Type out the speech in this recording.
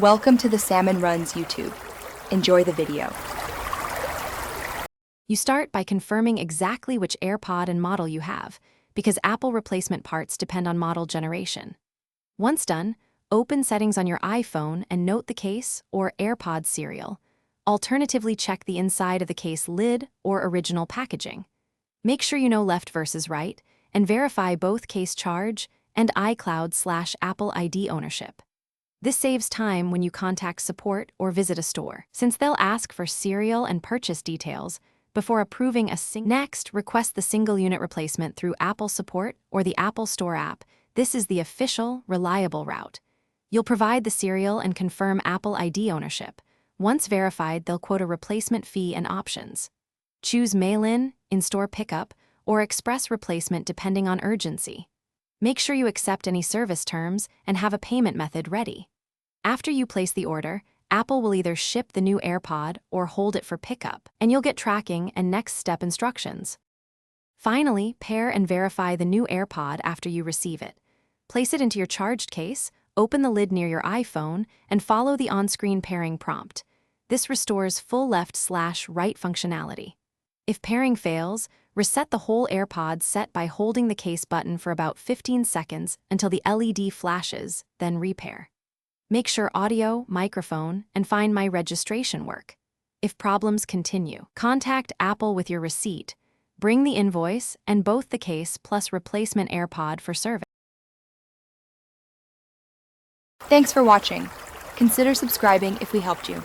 Welcome to the Salmon Runs YouTube. Enjoy the video. You start by confirming exactly which AirPod and model you have, because Apple replacement parts depend on model generation. Once done, open Settings on your iPhone and note the case or AirPods serial. Alternatively, check the inside of the case lid or original packaging. Make sure you know left versus right, and verify both case charge and iCloud/Apple ID ownership. This saves time when you contact support or visit a store, since they'll ask for serial and purchase details before approving a Next, request the single unit replacement through Apple Support or the Apple Store app. This is the official, reliable route. You'll provide the serial and confirm Apple ID ownership. Once verified, they'll quote a replacement fee and options. Choose mail-in, in-store pickup, or express replacement depending on urgency. Make sure you accept any service terms and have a payment method ready. After you place the order, Apple will either ship the new AirPod or hold it for pickup, and you'll get tracking and next step instructions. Finally, pair and verify the new AirPod after you receive it. Place it into your charged case, open the lid near your iPhone, and follow the on-screen pairing prompt. This restores full left/right functionality. If pairing fails, reset the whole AirPod set by holding the case button for about 15 seconds until the LED flashes, then repair. Make sure audio, microphone, and Find My registration work. If problems continue, contact Apple with your receipt, bring the invoice, and both the case plus replacement AirPod for service. Thanks for watching. Consider subscribing if we helped you.